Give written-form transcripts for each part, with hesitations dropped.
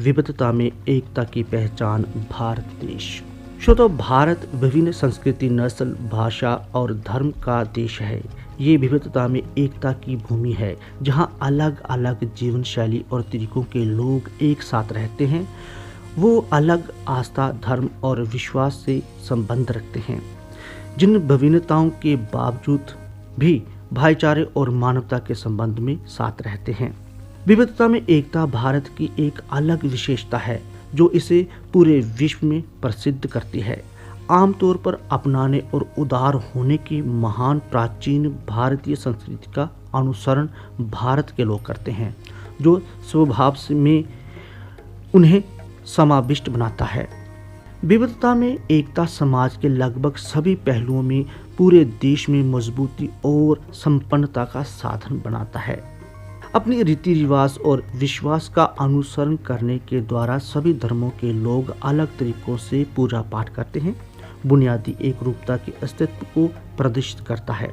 विविधता में एकता की पहचान भारत देश। श्रोताओ, भारत विभिन्न संस्कृति, नस्ल, भाषा और धर्म का देश है। ये विविधता में एकता की भूमि है, जहाँ अलग अलग जीवन शैली और तरीकों के लोग एक साथ रहते हैं। वो अलग आस्था, धर्म और विश्वास से संबंध रखते हैं, जिन विभिन्नताओं के बावजूद भी भाईचारे और मानवता के संबंध में साथ रहते हैं। विविधता में एकता भारत की एक अलग विशेषता है, जो इसे पूरे विश्व में प्रसिद्ध करती है। आमतौर पर अपनाने और उदार होने की महान प्राचीन भारतीय संस्कृति का अनुसरण भारत के लोग करते हैं, जो स्वभाव में उन्हें समाविष्ट बनाता है। विविधता में एकता समाज के लगभग सभी पहलुओं में पूरे देश में मजबूती और संपन्नता का साधन बनाता है। अपनी रीति रिवाज और विश्वास का अनुसरण करने के द्वारा सभी धर्मों के लोग अलग तरीकों से पूजा पाठ करते हैं। बुनियादी एकरूपता के अस्तित्व को प्रदर्शित करता है।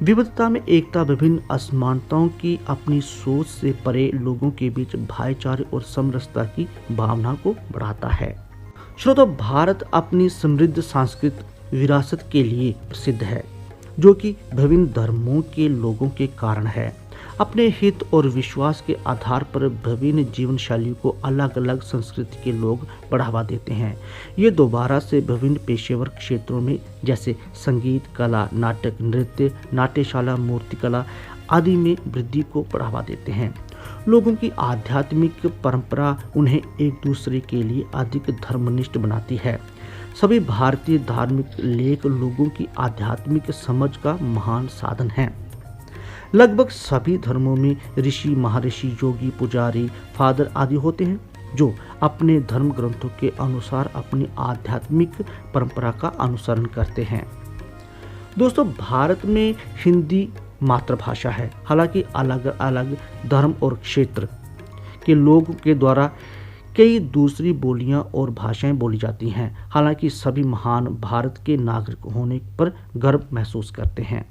विविधता में एकता विभिन्न असमानताओं की अपनी सोच से परे लोगों के बीच भाईचारे और समरसता की भावना को बढ़ाता है। श्रोताओ, भारत अपनी समृद्ध सांस्कृतिक विरासत के लिए प्रसिद्ध है, जो कि विभिन्न धर्मों के लोगों के कारण है। अपने हित और विश्वास के आधार पर विभिन्न जीवन शैलियों को अलग अलग संस्कृति के लोग बढ़ावा देते हैं। ये दोबारा से विभिन्न पेशेवर क्षेत्रों में जैसे संगीत, कला, नाटक, नृत्य, नाट्यशाला, मूर्तिकला आदि में वृद्धि को बढ़ावा देते हैं। लोगों की आध्यात्मिक परंपरा उन्हें एक दूसरे के लिए अधिक धर्मनिष्ठ बनाती है। सभी भारतीय धार्मिक लेख लोगों की आध्यात्मिक समझ का महान साधन हैं। लगभग सभी धर्मों में ऋषि, महर्षि, योगी, पुजारी, फादर आदि होते हैं, जो अपने धर्म ग्रंथों के अनुसार अपनी आध्यात्मिक परंपरा का अनुसरण करते हैं। दोस्तों, भारत में हिंदी मातृभाषा है। हालांकि अलग अलग धर्म और क्षेत्र के लोगों के द्वारा कई दूसरी बोलियां और भाषाएं बोली जाती हैं। हालांकि सभी महान भारत के नागरिक होने पर गर्व महसूस करते हैं।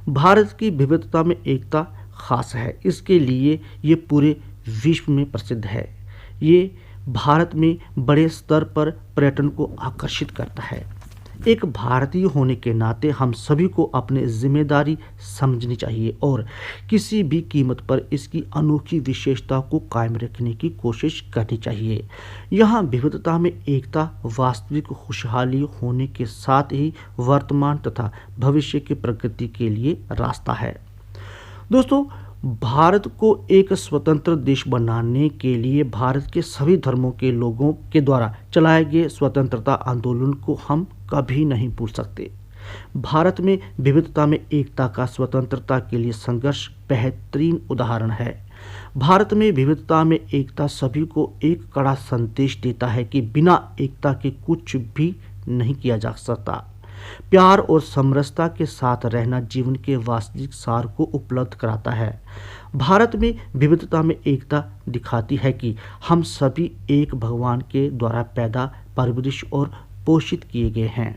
भारत की विविधता में एकता खास है, इसके लिए ये पूरे विश्व में प्रसिद्ध है। ये भारत में बड़े स्तर पर पर्यटन को आकर्षित करता है। एक भारतीय होने के नाते हम सभी को अपनी जिम्मेदारी समझनी चाहिए और किसी भी कीमत पर इसकी अनोखी विशेषता को कायम रखने की कोशिश करनी चाहिए। यहाँ विविधता में एकता वास्तविक खुशहाली होने के साथ ही वर्तमान तथा भविष्य की प्रगति के लिए रास्ता है। दोस्तों, भारत को एक स्वतंत्र देश बनाने के लिए भारत के सभी धर्मों के लोगों के द्वारा चलाए गए स्वतंत्रता आंदोलन को हम कभी नहीं भूल सकते। भारत में विविधता में एकता का स्वतंत्रता के लिए संघर्ष बेहतरीन उदाहरण है। भारत में विविधता में एकता सभी को एक कड़ा संदेश देता है कि बिना एकता के कुछ भी नहीं किया जा सकता। प्यार और समरसता के साथ रहना जीवन के वास्तविक सार को उपलब्ध कराता है। भारत में विविधता में एकता दिखाती है कि हम सभी एक भगवान के द्वारा पैदा, परवरिश और पोषित किए गए हैं।